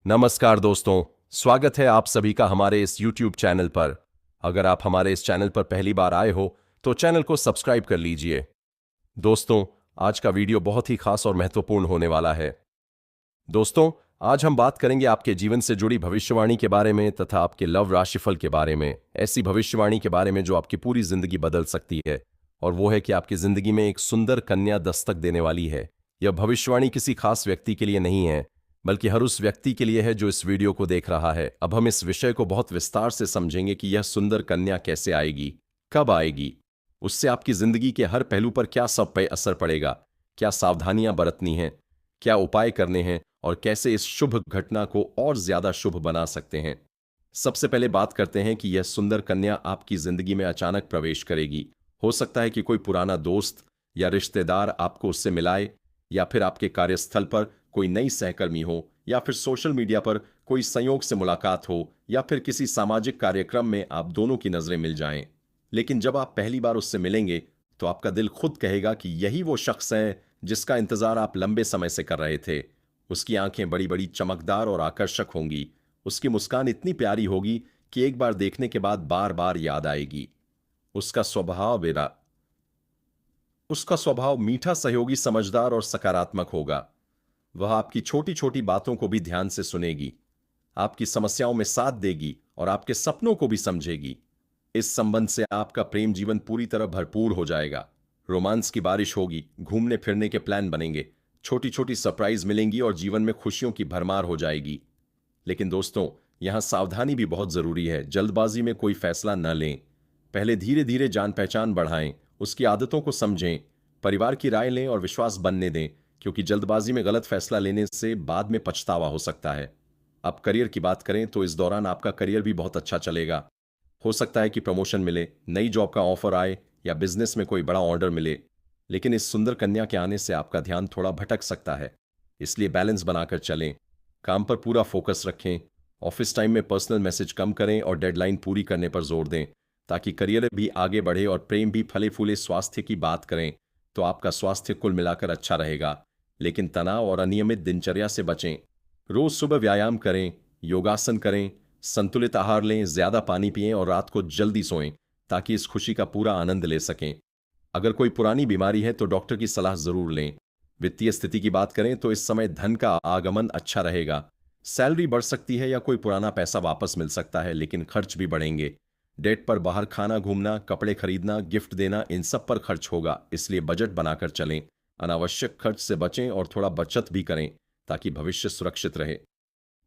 नमस्कार दोस्तों, स्वागत है आप सभी का हमारे इस YouTube चैनल पर। अगर आप हमारे इस चैनल पर पहली बार आए हो तो चैनल को सब्सक्राइब कर लीजिए। दोस्तों, आज का वीडियो बहुत ही खास और महत्वपूर्ण होने वाला है। दोस्तों, आज हम बात करेंगे आपके जीवन से जुड़ी भविष्यवाणी के बारे में तथा आपके लव राशिफल के बारे में, ऐसी भविष्यवाणी के बारे में जो आपकी पूरी जिंदगी बदल सकती है। और वो है कि आपकी जिंदगी में एक सुंदर कन्या दस्तक देने वाली है। यह भविष्यवाणी किसी खास व्यक्ति के लिए नहीं है, बल्कि हर उस व्यक्ति के लिए है जो इस वीडियो को देख रहा है। अब हम इस विषय को बहुत विस्तार से समझेंगे कि यह सुंदर कन्या कैसे आएगी, कब आएगी, उससे आपकी जिंदगी के हर पहलू पर क्या सब पे असर पड़ेगा, क्या सावधानियां बरतनी हैं, क्या उपाय करने हैं और कैसे इस शुभ घटना को और ज्यादा शुभ बना सकते हैं। सबसे पहले बात करते हैं कि यह सुंदर कन्या आपकी जिंदगी में अचानक प्रवेश करेगी। हो सकता है कि कोई पुराना दोस्त या रिश्तेदार आपको उससे मिलाए, या फिर आपके कार्यस्थल पर कोई नई सहकर्मी हो, या फिर सोशल मीडिया पर कोई संयोग से मुलाकात हो, या फिर किसी सामाजिक कार्यक्रम में आप दोनों की नजरें मिल जाएं। लेकिन जब आप पहली बार उससे मिलेंगे तो आपका दिल खुद कहेगा कि यही वो शख्स है जिसका इंतजार आप लंबे समय से कर रहे थे। उसकी आंखें बड़ी बड़ी चमकदार और आकर्षक होंगी। उसकी मुस्कान इतनी प्यारी होगी कि एक बार देखने के बाद बार बार याद आएगी। उसका स्वभाव बेरा उसका स्वभाव मीठा, सहयोगी, समझदार और सकारात्मक होगा। वह आपकी छोटी छोटी बातों को भी ध्यान से सुनेगी, आपकी समस्याओं में साथ देगी और आपके सपनों को भी समझेगी। इस संबंध से आपका प्रेम जीवन पूरी तरह भरपूर हो जाएगा। रोमांस की बारिश होगी, घूमने फिरने के प्लान बनेंगे, छोटी छोटी सरप्राइज मिलेंगी और जीवन में खुशियों की भरमार हो जाएगी। लेकिन दोस्तों, यहां सावधानी भी बहुत जरूरी है। जल्दबाजी में कोई फैसला न लें। पहले धीरे धीरे जान पहचान बढ़ाएं, उसकी आदतों को समझें, परिवार की राय लें और विश्वास बनने दें, क्योंकि जल्दबाजी में गलत फैसला लेने से बाद में पछतावा हो सकता है। अब करियर की बात करें तो इस दौरान आपका करियर भी बहुत अच्छा चलेगा। हो सकता है कि प्रमोशन मिले, नई जॉब का ऑफर आए या बिजनेस में कोई बड़ा ऑर्डर मिले। लेकिन इस सुंदर कन्या के आने से आपका ध्यान थोड़ा भटक सकता है, इसलिए बैलेंस बनाकर चलें। काम पर पूरा फोकस रखें, ऑफिस टाइम में पर्सनल मैसेज कम करें और डेडलाइन पूरी करने पर जोर दें, ताकि करियर भी आगे बढ़े और प्रेम भी फले फूले। स्वास्थ्य की बात करें तो आपका स्वास्थ्य कुल मिलाकर अच्छा रहेगा, लेकिन तनाव और अनियमित दिनचर्या से बचें। रोज सुबह व्यायाम करें, योगासन करें, संतुलित आहार लें, ज्यादा पानी पिएं और रात को जल्दी सोएं, ताकि इस खुशी का पूरा आनंद ले सकें। अगर कोई पुरानी बीमारी है तो डॉक्टर की सलाह जरूर लें। वित्तीय स्थिति की बात करें तो इस समय धन का आगमन अच्छा रहेगा। सैलरी बढ़ सकती है या कोई पुराना पैसा वापस मिल सकता है, लेकिन खर्च भी बढ़ेंगे। डेट पर बाहर खाना, घूमना, कपड़े खरीदना, गिफ्ट देना, इन सब पर खर्च होगा, इसलिए बजट बनाकर चलें। अनावश्यक खर्च से बचें और थोड़ा बचत भी करें, ताकि भविष्य सुरक्षित रहे।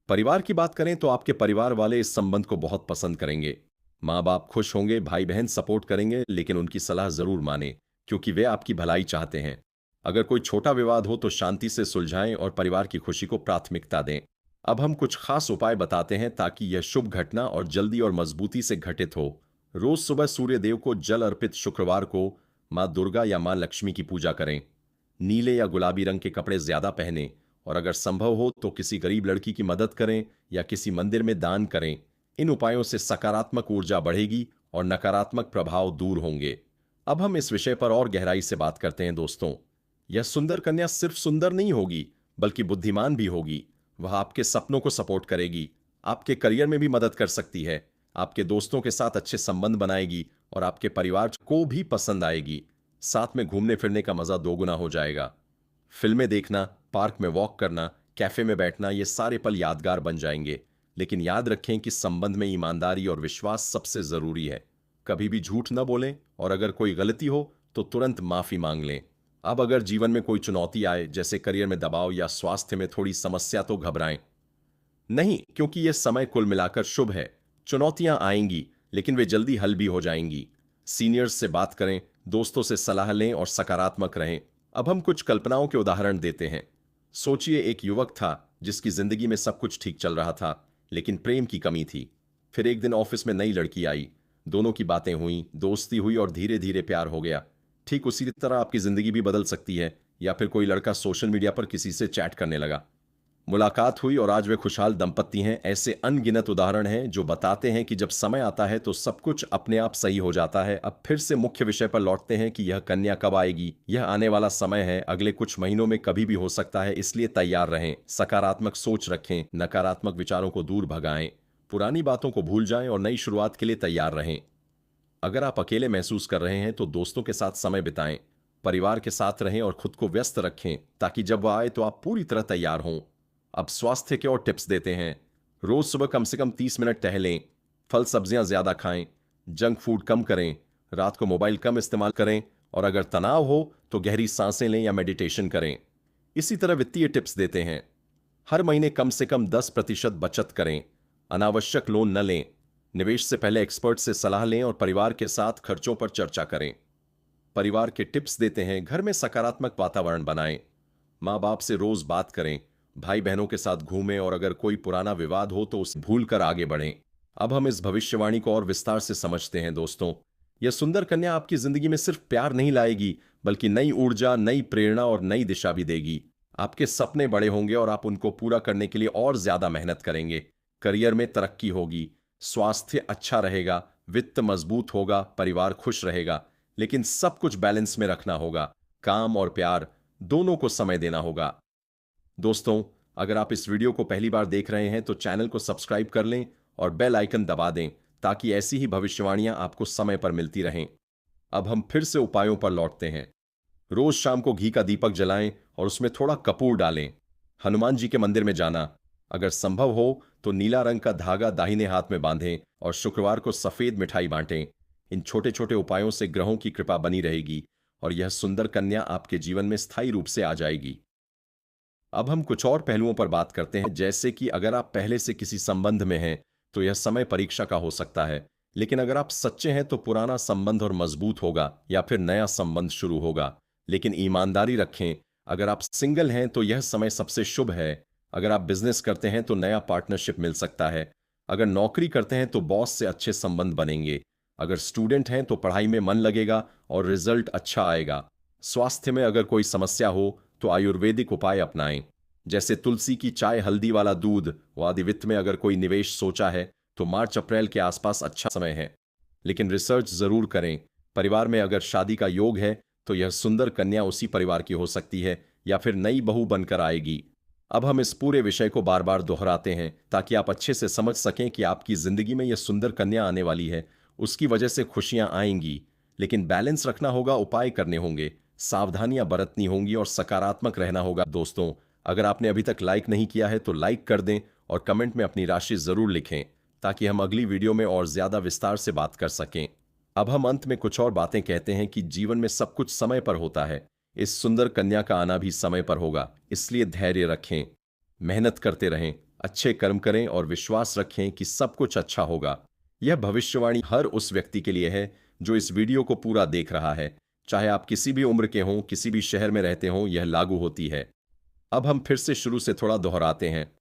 परिवार की बात करें तो आपके परिवार वाले इस संबंध को बहुत पसंद करेंगे। माँ बाप खुश होंगे, भाई बहन सपोर्ट करेंगे, लेकिन उनकी सलाह जरूर माने, क्योंकि वे आपकी भलाई चाहते हैं। अगर कोई छोटा विवाद हो तो शांति से सुलझाएं और परिवार की खुशी को प्राथमिकता दें। अब हम कुछ खास उपाय बताते हैं ताकि यह शुभ घटना और जल्दी और मजबूती से घटित हो। रोज सुबह सूर्य देव को जल अर्पित, शुक्रवार को माँ दुर्गा या माँ लक्ष्मी की पूजा करें। नीले या गुलाबी रंग के कपड़े ज्यादा पहनें और अगर संभव हो तो किसी गरीब लड़की की मदद करें या किसी मंदिर में दान करें। इन उपायों से सकारात्मक ऊर्जा बढ़ेगी और नकारात्मक प्रभाव दूर होंगे। अब हम इस विषय पर और गहराई से बात करते हैं। दोस्तों, यह सुंदर कन्या सिर्फ सुंदर नहीं होगी, बल्कि बुद्धिमान भी होगी। वह आपके सपनों को सपोर्ट करेगी, आपके करियर में भी मदद कर सकती है, आपके दोस्तों के साथ अच्छे संबंध बनाएगी और आपके परिवार को भी पसंद आएगी। साथ में घूमने फिरने का मजा दोगुना हो जाएगा। फिल्में देखना, पार्क में वॉक करना, कैफे में बैठना, ये सारे पल यादगार बन जाएंगे। लेकिन याद रखें कि संबंध में ईमानदारी और विश्वास सबसे जरूरी है। कभी भी झूठ न बोलें और अगर कोई गलती हो तो तुरंत माफी मांग लें। अब अगर जीवन में कोई चुनौती आए, जैसे करियर में दबाव या स्वास्थ्य में थोड़ी समस्या, तो घबराएं नहीं, क्योंकि यह समय कुल मिलाकर शुभ है। चुनौतियां आएंगी, लेकिन वे जल्दी हल भी हो जाएंगी। सीनियर्स से बात करें, दोस्तों से सलाह लें और सकारात्मक रहें। अब हम कुछ कल्पनाओं के उदाहरण देते हैं। सोचिए, एक युवक था जिसकी जिंदगी में सब कुछ ठीक चल रहा था, लेकिन प्रेम की कमी थी। फिर एक दिन ऑफिस में नई लड़की आई, दोनों की बातें हुई, दोस्ती हुई और धीरे धीरे प्यार हो गया। ठीक उसी तरह आपकी जिंदगी भी बदल सकती है। या फिर कोई लड़का सोशल मीडिया पर किसी से चैट करने लगा, मुलाकात हुई और आज वे खुशहाल दंपत्ति हैं। ऐसे अनगिनत उदाहरण हैं जो बताते हैं कि जब समय आता है तो सब कुछ अपने आप सही हो जाता है। अब फिर से मुख्य विषय पर लौटते हैं कि यह कन्या कब आएगी। यह आने वाला समय है, अगले कुछ महीनों में कभी भी हो सकता है, इसलिए तैयार रहें, सकारात्मक सोच रखें, नकारात्मक विचारों को दूर भगाएं, पुरानी बातों को भूल जाएं और नई शुरुआत के लिए तैयार रहें। अगर आप अकेले महसूस कर रहे हैं तो दोस्तों के साथ समय बिताएं, परिवार के साथ रहें और खुद को व्यस्त रखें ताकि जब वह आए तो आप पूरी तरह तैयार हों। अब स्वास्थ्य के और टिप्स देते हैं। रोज सुबह कम से कम 30 मिनट टहलें, फल सब्जियां ज्यादा खाएं, जंक फूड कम करें, रात को मोबाइल कम इस्तेमाल करें और अगर तनाव हो तो गहरी सांसें लें या मेडिटेशन करें। इसी तरह वित्तीय टिप्स देते हैं। हर महीने कम से कम 10% बचत करें, अनावश्यक लोन न लें, निवेश से पहले एक्सपर्ट से सलाह लें और परिवार के साथ खर्चों पर चर्चा करें। परिवार के टिप्स देते हैं। घर में सकारात्मक वातावरण बनाएं, माँ बाप से रोज बात करें, भाई बहनों के साथ घूमें और अगर कोई पुराना विवाद हो तो उसे भूल कर आगे बढ़ें। अब हम इस भविष्यवाणी को और विस्तार से समझते हैं। दोस्तों, यह सुंदर कन्या आपकी जिंदगी में सिर्फ प्यार नहीं लाएगी बल्कि नई ऊर्जा, नई प्रेरणा और नई दिशा भी देगी। आपके सपने बड़े होंगे और आप उनको पूरा करने के लिए और ज्यादा मेहनत करेंगे। करियर में तरक्की होगी, स्वास्थ्य अच्छा रहेगा, वित्त मजबूत होगा, परिवार खुश रहेगा। लेकिन सब कुछ बैलेंस में रखना होगा। काम और प्यार दोनों को समय देना होगा। दोस्तों, अगर आप इस वीडियो को पहली बार देख रहे हैं तो चैनल को सब्सक्राइब कर लें और बेल आइकन दबा दें ताकि ऐसी ही भविष्यवाणियां आपको समय पर मिलती रहें। अब हम फिर से उपायों पर लौटते हैं। रोज शाम को घी का दीपक जलाएं और उसमें थोड़ा कपूर डालें। हनुमान जी के मंदिर में जाना, अगर संभव हो तो नीला रंग का धागा दाहिने हाथ में बांधें और शुक्रवार को सफेद मिठाई बांटें। इन छोटे छोटे उपायों से ग्रहों की कृपा बनी रहेगी और यह सुंदर कन्या आपके जीवन में स्थायी रूप से आ जाएगी। अब हम कुछ और पहलुओं पर बात करते हैं, जैसे कि अगर आप पहले से किसी संबंध में हैं तो यह समय परीक्षा का हो सकता है, लेकिन अगर आप सच्चे हैं तो पुराना संबंध और मजबूत होगा या फिर नया संबंध शुरू होगा। लेकिन ईमानदारी रखें, अगर आप सिंगल हैं तो यह समय सबसे शुभ है। अगर आप बिजनेस करते हैं तो नया पार्टनरशिप मिल सकता है। अगर नौकरी करते हैं तो बॉस से अच्छे संबंध बनेंगे। अगर स्टूडेंट हैं तो पढ़ाई में मन लगेगा और रिजल्ट अच्छा आएगा। स्वास्थ्य में अगर कोई समस्या हो तो आयुर्वेदिक उपाय अपनाएं, जैसे तुलसी की चाय, हल्दी वाला दूध व आदि। वित्त में अगर कोई निवेश सोचा है तो मार्च अप्रैल के आसपास अच्छा समय है, लेकिन रिसर्च जरूर करें। परिवार में अगर शादी का योग है तो यह सुंदर कन्या उसी परिवार की हो सकती है या फिर नई बहू बनकर आएगी। अब हम इस पूरे विषय को बार बार दोहराते हैं ताकि आप अच्छे से समझ सकें कि आपकी जिंदगी में यह सुंदर कन्या आने वाली है। उसकी वजह से खुशियां आएंगी, लेकिन बैलेंस रखना होगा, उपाय करने होंगे, सावधानियां बरतनी होंगी और सकारात्मक रहना होगा। दोस्तों, अगर आपने अभी तक लाइक नहीं किया है तो लाइक कर दें और कमेंट में अपनी राशि जरूर लिखें ताकि हम अगली वीडियो में और ज्यादा विस्तार से बात कर सकें। अब हम अंत में कुछ और बातें कहते हैं कि जीवन में सब कुछ समय पर होता है। इस सुंदर कन्या का आना भी समय पर होगा, इसलिए धैर्य रखें, मेहनत करते रहें, अच्छे कर्म करें और विश्वास रखें कि सब कुछ अच्छा होगा। यह भविष्यवाणी हर उस व्यक्ति के लिए है जो इस वीडियो को पूरा देख रहा है, चाहे आप किसी भी उम्र के हों, किसी भी शहर में रहते हों, यह लागू होती है। अब हम फिर से शुरू से थोड़ा दोहराते हैं।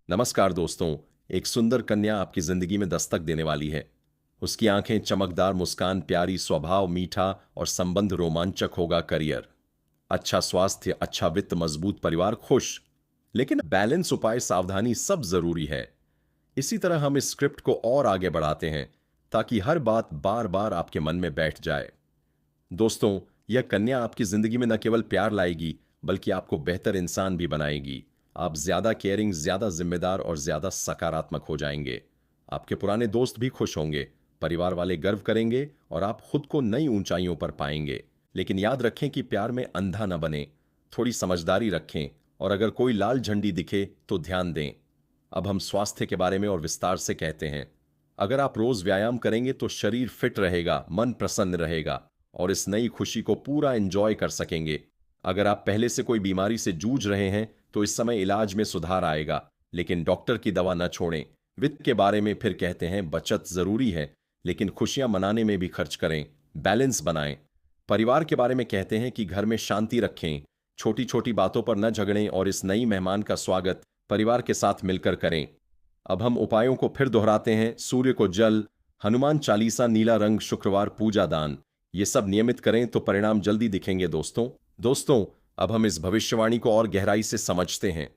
नमस्कार दोस्तों, एक सुंदर कन्या आपकी जिंदगी में दस्तक देने वाली है। उसकी आंखें चमकदार, मुस्कान प्यारी, स्वभाव मीठा और संबंध रोमांचक होगा। करियर अच्छा, स्वास्थ्य अच्छा, वित्त मजबूत, परिवार खुश। लेकिन बैलेंस, उपाय, सावधानी सब जरूरी है। इसी तरह हम इस स्क्रिप्ट को और आगे बढ़ाते हैं ताकि हर बात बार बार आपके मन में बैठ जाए। दोस्तों, यह कन्या आपकी जिंदगी में न केवल प्यार लाएगी बल्कि आपको बेहतर इंसान भी बनाएगी। आप ज्यादा केयरिंग, ज्यादा जिम्मेदार और ज्यादा सकारात्मक हो जाएंगे। आपके पुराने दोस्त भी खुश होंगे, परिवार वाले गर्व करेंगे और आप खुद को नई ऊंचाइयों पर पाएंगे। लेकिन याद रखें कि प्यार में अंधा न बने, थोड़ी समझदारी रखें और अगर कोई लाल झंडी दिखे तो ध्यान दें। अब हम स्वास्थ्य के बारे में और विस्तार से कहते हैं। अगर आप रोज व्यायाम करेंगे तो शरीर फिट रहेगा, मन प्रसन्न रहेगा और इस नई खुशी को पूरा एंजॉय कर सकेंगे। अगर आप पहले से कोई बीमारी से जूझ रहे हैं तो इस समय इलाज में सुधार आएगा, लेकिन डॉक्टर की दवा न छोड़ें। वित्त के बारे में फिर कहते हैं, बचत जरूरी है लेकिन खुशियां मनाने में भी खर्च करें, बैलेंस बनाएं। परिवार के बारे में कहते हैं कि घर में शांति रखें, छोटी छोटी बातों पर न झगड़ें और इस नई मेहमान का स्वागत परिवार के साथ मिलकर करें। अब हम उपायों को फिर दोहराते हैं। सूर्य को जल, हनुमान चालीसा, नीला रंग, शुक्रवार पूजा दान, ये सब नियमित करें तो परिणाम जल्दी दिखेंगे। दोस्तों, अब हम इस भविष्यवाणी को और गहराई से समझते हैं।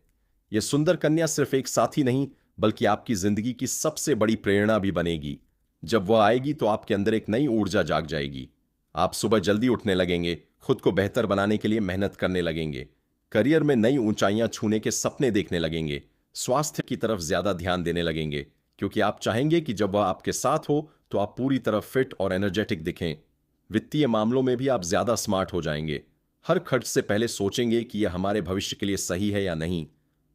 यह सुंदर कन्या सिर्फ एक साथी नहीं, बल्कि आपकी जिंदगी की सबसे बड़ी प्रेरणा भी बनेगी। जब वह आएगी तो आपके अंदर एक नई ऊर्जा जाग जाएगी। आप सुबह जल्दी उठने लगेंगे, खुद को बेहतर बनाने के लिए मेहनत करने लगेंगे, करियर में नई ऊंचाइयां छूने के सपने देखने लगेंगे, स्वास्थ्य की तरफ ज्यादा ध्यान देने लगेंगे, क्योंकि आप चाहेंगे कि जब वह आपके साथ हो तो आप पूरी तरह फिट और एनर्जेटिक दिखें। वित्तीय मामलों में भी आप ज्यादा स्मार्ट हो जाएंगे। हर खर्च से पहले सोचेंगे कि यह हमारे भविष्य के लिए सही है या नहीं।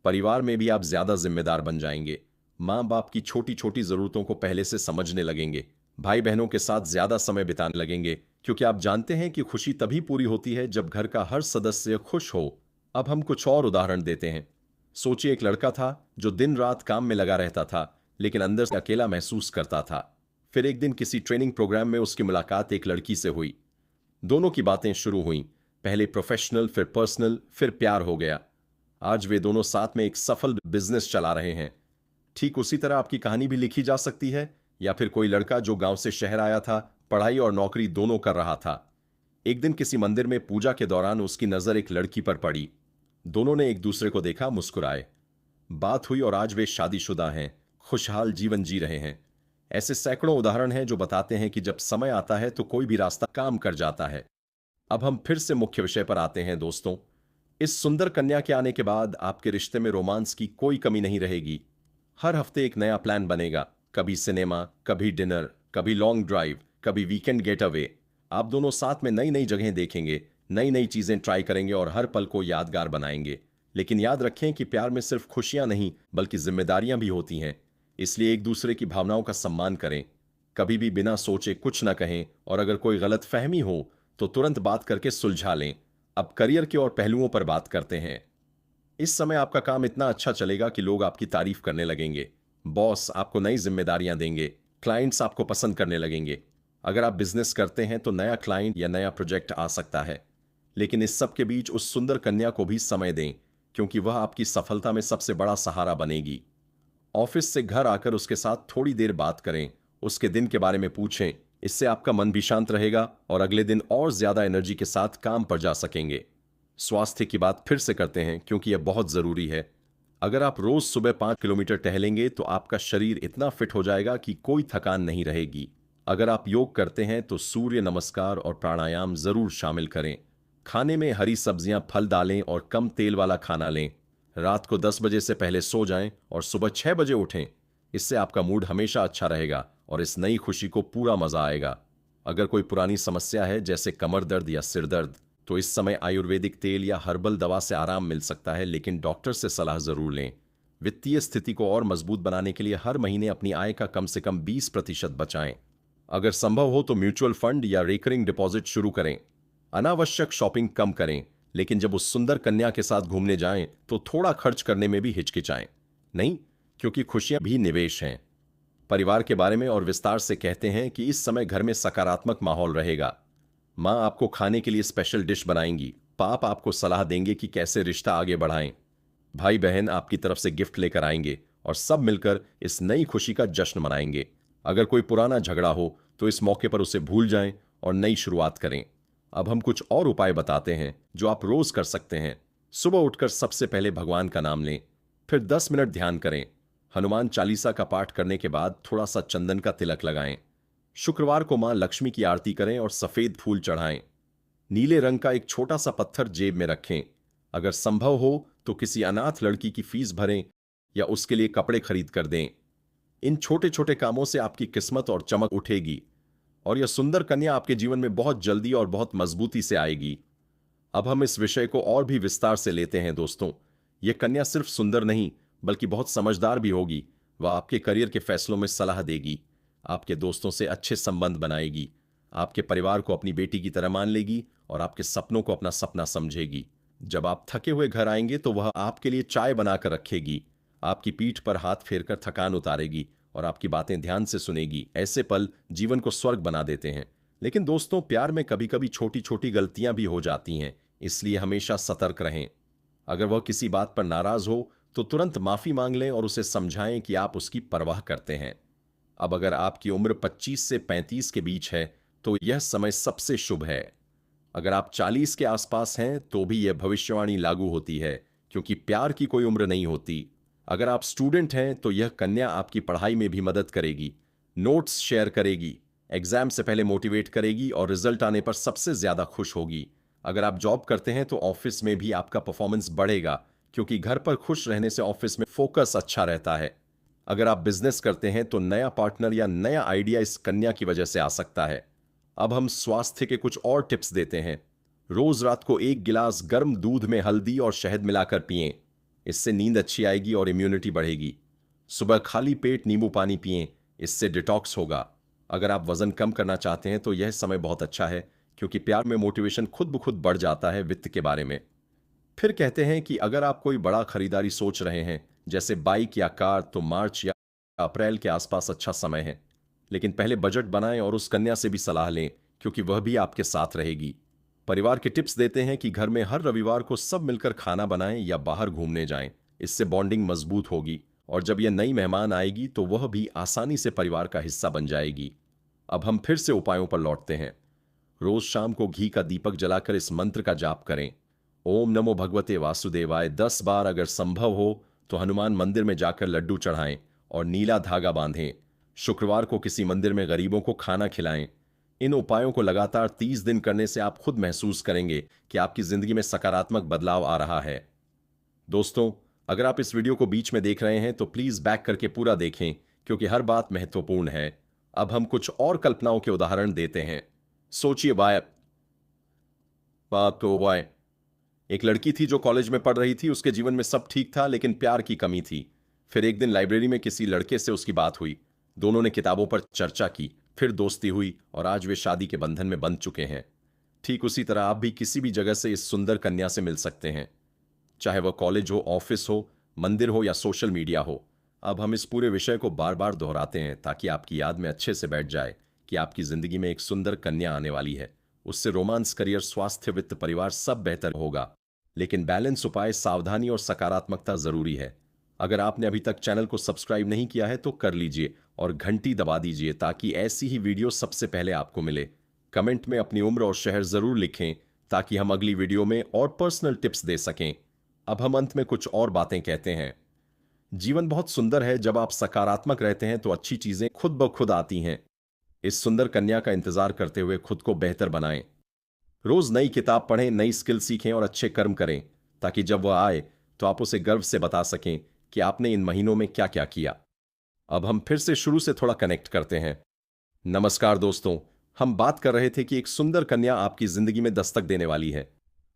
परिवार में भी आप ज्यादा जिम्मेदार बन जाएंगे। माँ बाप की छोटी छोटी जरूरतों को पहले से समझने लगेंगे। भाई बहनों के साथ ज्यादा समय बिताने लगेंगे, क्योंकि आप जानते हैं कि खुशी तभी पूरी होती है जब घर का हर सदस्य खुश हो। अब हम कुछ और उदाहरण देते हैं। सोचिए, एक लड़का था जो दिन रात काम में लगा रहता था, लेकिन अंदर से अकेला महसूस करता था। फिर एक दिन किसी ट्रेनिंग प्रोग्राम में उसकी मुलाकात एक लड़की से हुई। दोनों की बातें शुरू हुईं, पहले प्रोफेशनल, फिर पर्सनल, फिर प्यार हो गया। आज वे दोनों साथ में एक सफल बिजनेस चला रहे हैं। ठीक उसी तरह आपकी कहानी भी लिखी जा सकती है। या फिर कोई लड़का जो गांव से शहर आया था, पढ़ाई और नौकरी दोनों कर रहा था। एक दिन किसी मंदिर में पूजा के दौरान उसकी नजर एक लड़की पर पड़ी। दोनों ने एक दूसरे को देखा, मुस्कुराए, बात हुई और आज वे शादीशुदा हैं, खुशहाल जीवन जी रहे हैं। ऐसे सैकड़ों उदाहरण हैं जो बताते हैं कि जब समय आता है तो कोई भी रास्ता काम कर जाता है। अब हम फिर से मुख्य विषय पर आते हैं दोस्तों। इस सुंदर कन्या के आने के बाद आपके रिश्ते में रोमांस की कोई कमी नहीं रहेगी। हर हफ्ते एक नया प्लान बनेगा, कभी सिनेमा, कभी डिनर, कभी लॉन्ग ड्राइव, कभी वीकेंड गेट अवे। आप दोनों साथ में नई नई जगहें देखेंगे, नई नई चीजें ट्राई करेंगे और हर पल को यादगार बनाएंगे। लेकिन याद रखें कि प्यार में सिर्फ खुशियां नहीं, बल्कि जिम्मेदारियां भी होती हैं। इसलिए एक दूसरे की भावनाओं का सम्मान करें। कभी भी बिना सोचे कुछ ना कहें, और अगर कोई गलत फहमी हो तो तुरंत बात करके सुलझा लें। अब करियर के और पहलुओं पर बात करते हैं। इस समय आपका काम इतना अच्छा चलेगा कि लोग आपकी तारीफ करने लगेंगे। बॉस आपको नई जिम्मेदारियां देंगे, क्लाइंट्स आपको पसंद करने लगेंगे। अगर आप बिजनेस करते हैं तो नया क्लाइंट या नया प्रोजेक्ट आ सकता है। लेकिन इस सब के बीच उस सुंदर कन्या को भी समय दें, क्योंकि वह आपकी सफलता में सबसे बड़ा सहारा बनेगी। ऑफिस से घर आकर उसके साथ थोड़ी देर बात करें, उसके दिन के बारे में पूछें। इससे आपका मन भी शांत रहेगा और अगले दिन और ज्यादा एनर्जी के साथ काम पर जा सकेंगे। स्वास्थ्य की बात फिर से करते हैं, क्योंकि यह बहुत जरूरी है। अगर आप रोज सुबह 5 किलोमीटर टहलेंगे तो आपका शरीर इतना फिट हो जाएगा कि कोई थकान नहीं रहेगी। अगर आप योग करते हैं तो सूर्य नमस्कार और प्राणायाम जरूर शामिल करें। खाने में हरी सब्जियां, फल डालें और कम तेल वाला खाना लें। रात को 10 बजे से पहले सो जाएं और सुबह 6 बजे उठें। इससे आपका मूड हमेशा अच्छा रहेगा और इस नई खुशी को पूरा मजा आएगा। अगर कोई पुरानी समस्या है जैसे कमर दर्द या सिर दर्द, तो इस समय आयुर्वेदिक तेल या हर्बल दवा से आराम मिल सकता है, लेकिन डॉक्टर से सलाह जरूर लें। वित्तीय स्थिति को और मजबूत बनाने के लिए हर महीने अपनी आय का कम से कम 20% बचाएं। अगर संभव हो तो म्यूचुअल फंड या रिकरिंग डिपॉजिट शुरू करें। अनावश्यक शॉपिंग कम करें, लेकिन जब उस सुंदर कन्या के साथ घूमने जाएं तो थोड़ा खर्च करने में भी हिचकिचाएं नहीं, क्योंकि खुशियां भी निवेश हैं। परिवार के बारे में और विस्तार से कहते हैं कि इस समय घर में सकारात्मक माहौल रहेगा। माँ आपको खाने के लिए स्पेशल डिश बनाएंगी, पाप आपको सलाह देंगे कि कैसे रिश्ता आगे बढ़ाएं, भाई बहन आपकी तरफ से गिफ्ट लेकर आएंगे और सब मिलकर इस नई खुशी का जश्न मनाएंगे। अगर कोई पुराना झगड़ा हो तो इस मौके पर उसे भूल जाएं और नई शुरुआत करें। अब हम कुछ और उपाय बताते हैं जो आप रोज कर सकते हैं। सुबह उठकर सबसे पहले भगवान का नाम लें, फिर 10 मिनट ध्यान करें। हनुमान चालीसा का पाठ करने के बाद थोड़ा सा चंदन का तिलक लगाएं। शुक्रवार को मां लक्ष्मी की आरती करें और सफेद फूल चढ़ाएं। नीले रंग का एक छोटा सा पत्थर जेब में रखें। अगर संभव हो तो किसी अनाथ लड़की की फीस भरें या उसके लिए कपड़े खरीद कर दें। इन छोटे छोटे कामों से आपकी किस्मत और चमक उठेगी और यह सुंदर कन्या आपके जीवन में बहुत जल्दी और बहुत मजबूती से आएगी। अब हम इस विषय को और भी विस्तार से लेते हैं दोस्तों। यह कन्या सिर्फ सुंदर नहीं, बल्कि बहुत समझदार भी होगी। वह आपके करियर के फैसलों में सलाह देगी, आपके दोस्तों से अच्छे संबंध बनाएगी, आपके परिवार को अपनी बेटी की तरह मान लेगी और आपके सपनों को अपना सपना समझेगी। जब आप थके हुए घर आएंगे तो वह आपके लिए चाय बनाकर रखेगी, आपकी पीठ पर हाथ फेरकर थकान उतारेगी और आपकी बातें ध्यान से सुनेगी। ऐसे पल जीवन को स्वर्ग बना देते हैं। लेकिन दोस्तों, प्यार में कभी कभी छोटी छोटी गलतियां भी हो जाती हैं, इसलिए हमेशा सतर्क रहें। अगर वह किसी बात पर नाराज हो तो तुरंत माफी मांग लें और उसे समझाएं कि आप उसकी परवाह करते हैं। अब अगर आपकी उम्र 25 से 35 के बीच है तो यह समय सबसे शुभ है। अगर आप 40 के आसपास हैं तो भी यह भविष्यवाणी लागू होती है क्योंकि प्यार की कोई उम्र नहीं होती। अगर आप स्टूडेंट हैं तो यह कन्या आपकी पढ़ाई में भी मदद करेगी, नोट्स शेयर करेगी, एग्जाम से पहले मोटिवेट करेगी और रिजल्ट आने पर सबसे ज्यादा खुश होगी। अगर आप जॉब करते हैं तो ऑफिस में भी आपका परफॉर्मेंस बढ़ेगा, क्योंकि घर पर खुश रहने से ऑफिस में फोकस अच्छा रहता है। अगर आप बिजनेस करते हैं तो नया पार्टनर या नया आइडिया इस कन्या की वजह से आ सकता है। अब हम स्वास्थ्य के कुछ और टिप्स देते हैं। रोज रात को 1 गिलास गर्म दूध में हल्दी और शहद मिलाकर पिएं। इससे नींद अच्छी आएगी और इम्यूनिटी बढ़ेगी। सुबह खाली पेट नींबू पानी पिएं, इससे डिटॉक्स होगा। अगर आप वजन कम करना चाहते हैं तो यह समय बहुत अच्छा है, क्योंकि प्यार में मोटिवेशन खुद ब खुद बढ़ जाता है वित्त के बारे में। फिर कहते हैं कि अगर आप कोई बड़ा खरीदारी सोच रहे हैं, जैसे बाइक या कार, तो मार्च या अप्रैल के आसपास अच्छा समय है। लेकिन पहले बजट बनाएं और उस कन्या से भी सलाह लें, क्योंकि वह भी आपके साथ रहेगी। परिवार के टिप्स देते हैं कि घर में हर रविवार को सब मिलकर खाना बनाएं या बाहर घूमने जाएं। इससे बॉन्डिंग मजबूत होगी और जब यह नई मेहमान आएगी तो वह भी आसानी से परिवार का हिस्सा बन जाएगी। अब हम फिर से उपायों पर लौटते हैं। रोज शाम को घी का दीपक जलाकर इस मंत्र का जाप करें। ओम नमो भगवते वासुदेवाय 10 बार। अगर संभव हो तो हनुमान मंदिर में जाकर लड्डू चढ़ाएं और नीला धागा बांधें। शुक्रवार को किसी मंदिर में गरीबों को खाना खिलाएं। इन उपायों को लगातार 30 दिन करने से आप खुद महसूस करेंगे कि आपकी जिंदगी में सकारात्मक बदलाव आ रहा है। दोस्तों, अगर आप इस वीडियो को बीच में देख रहे हैं तो प्लीज बैक करके पूरा देखें, क्योंकि हर बात महत्वपूर्ण है। अब हम कुछ और कल्पनाओं के उदाहरण देते हैं। सोचिए बात तो वाय एक लड़की थी जो कॉलेज में पढ़ रही थी। उसके जीवन में सब ठीक था, लेकिन प्यार की कमी थी। फिर एक दिन लाइब्रेरी में किसी लड़के से उसकी बात हुई। दोनों ने किताबों पर चर्चा की, फिर दोस्ती हुई और आज वे शादी के बंधन में बंध चुके हैं। ठीक उसी तरह आप भी किसी भी जगह से इस सुंदर कन्या से मिल सकते हैं, चाहे वह कॉलेज हो, ऑफिस हो, मंदिर हो या सोशल मीडिया हो। अब हम इस पूरे विषय को बार बार दोहराते हैं ताकि आपकी याद में अच्छे से बैठ जाए कि आपकी जिंदगी में एक सुंदर कन्या आने वाली है। उससे रोमांस, करियर, स्वास्थ्य, वित्त, परिवार सब बेहतर होगा। लेकिन बैलेंस, उपाय, सावधानी और सकारात्मकता जरूरी है। अगर आपने अभी तक चैनल को सब्सक्राइब नहीं किया है तो कर लीजिए और घंटी दबा दीजिए, ताकि ऐसी ही वीडियो सबसे पहले आपको मिले। कमेंट में अपनी उम्र और शहर जरूर लिखें, ताकि हम अगली वीडियो में और पर्सनल टिप्स दे सकें। अब हम अंत में कुछ और बातें कहते हैं। जीवन बहुत सुंदर है। जब आप सकारात्मक रहते हैं तो अच्छी चीजें खुद ब खुद आती हैं। इस सुंदर कन्या का इंतजार करते हुए खुद को बेहतर बनाएं। रोज नई किताब पढ़ें, नई स्किल सीखें और अच्छे कर्म करें, ताकि जब वह आए तो आप उसे गर्व से बता सकें कि आपने इन महीनों में क्या क्या किया। अब हम फिर से शुरू से थोड़ा कनेक्ट करते हैं। नमस्कार दोस्तों, हम बात कर रहे थे कि एक सुंदर कन्या आपकी जिंदगी में दस्तक देने वाली है।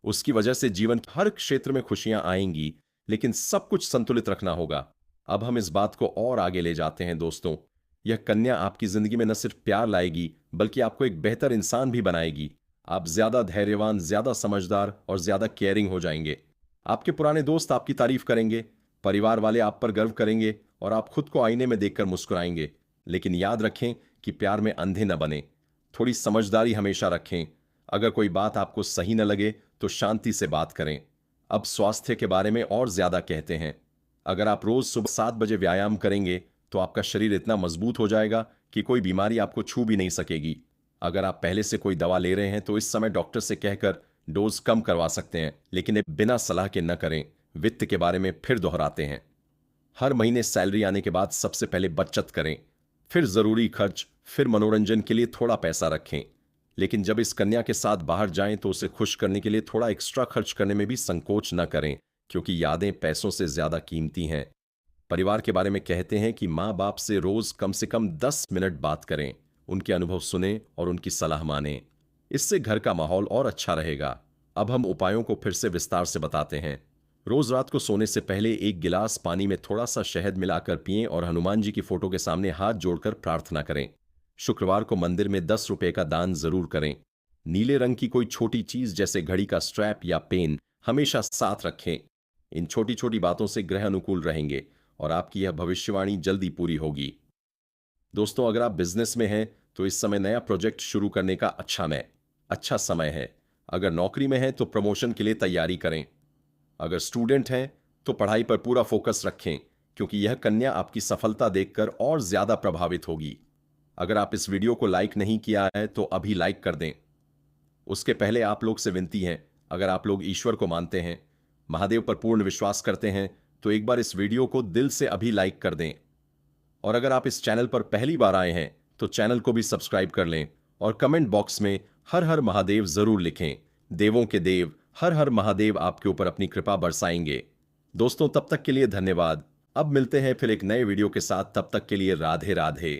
उसकी वजह से जीवन के हर क्षेत्र में खुशियां आएंगी, लेकिन सब कुछ संतुलित रखना होगा। अब हम इस बात को और आगे ले जाते हैं। दोस्तों, यह कन्या आपकी जिंदगी में न सिर्फ प्यार लाएगी, बल्कि आपको एक बेहतर इंसान भी बनाएगी। आप ज्यादा धैर्यवान, ज्यादा समझदार और ज्यादा केयरिंग हो जाएंगे। आपके पुराने दोस्त आपकी तारीफ करेंगे, परिवार वाले आप पर गर्व करेंगे और आप खुद को आईने में देखकर मुस्कुराएंगे। लेकिन याद रखें कि प्यार में अंधे न बने। थोड़ी समझदारी हमेशा रखें। अगर कोई बात आपको सही न लगे तो शांति से बात करें। अब स्वास्थ्य के बारे में और ज्यादा कहते हैं। अगर आप रोज सुबह 7 बजे व्यायाम करेंगे तो आपका शरीर इतना मजबूत हो जाएगा कि कोई बीमारी आपको छू भी नहीं सकेगी। अगर आप पहले से कोई दवा ले रहे हैं तो इस समय डॉक्टर से कहकर डोज कम करवा सकते हैं, लेकिन बिना सलाह के न करें। वित्त के बारे में फिर दोहराते हैं। हर महीने सैलरी आने के बाद सबसे पहले बचत करें, फिर जरूरी खर्च, फिर मनोरंजन के लिए थोड़ा पैसा रखें। लेकिन जब इस कन्या के साथ बाहर जाएं तो उसे खुश करने के लिए थोड़ा एक्स्ट्रा खर्च करने में भी संकोच न करें, क्योंकि यादें पैसों से ज्यादा कीमती हैं। परिवार के बारे में कहते हैं कि माँ बाप से रोज कम से कम 10 मिनट बात करें, उनके अनुभव सुने और उनकी सलाह मानें। इससे घर का माहौल और अच्छा रहेगा। अब हम उपायों को फिर से विस्तार से बताते हैं। रोज रात को सोने से पहले 1 गिलास पानी में थोड़ा सा शहद मिलाकर पिएं और हनुमान जी की फोटो के सामने हाथ जोड़कर प्रार्थना करें। शुक्रवार को मंदिर में 10 रुपए का दान जरूर करें। नीले रंग की कोई छोटी चीज जैसे घड़ी का स्ट्रैप या पेन हमेशा साथ रखें। इन छोटी छोटी बातों से ग्रह अनुकूल रहेंगे और आपकी यह भविष्यवाणी जल्दी पूरी होगी। दोस्तों, अगर आप बिजनेस में हैं तो इस समय नया प्रोजेक्ट शुरू करने का अच्छा समय है। अगर नौकरी में हैं तो प्रमोशन के लिए तैयारी करें। अगर स्टूडेंट हैं तो पढ़ाई पर पूरा फोकस रखें, क्योंकि यह कन्या आपकी सफलता देखकर और ज्यादा प्रभावित होगी। अगर आप इस वीडियो को लाइक नहीं किया है तो अभी लाइक कर दें। उसके पहले आप लोग से विनती है, अगर आप लोग ईश्वर को मानते हैं महादेव पर पूर्ण विश्वास करते हैं तो एक बार इस वीडियो को दिल से अभी लाइक कर दें। और अगर आप इस चैनल पर पहली बार आए हैं तो चैनल को भी सब्सक्राइब कर लें और कमेंट बॉक्स में हर हर महादेव जरूर लिखें। देवों के देव हर हर महादेव आपके ऊपर अपनी कृपा बरसाएंगे। दोस्तों, तब तक के लिए धन्यवाद। अब मिलते हैं फिर एक नए वीडियो के साथ। तब तक के लिए राधे राधे।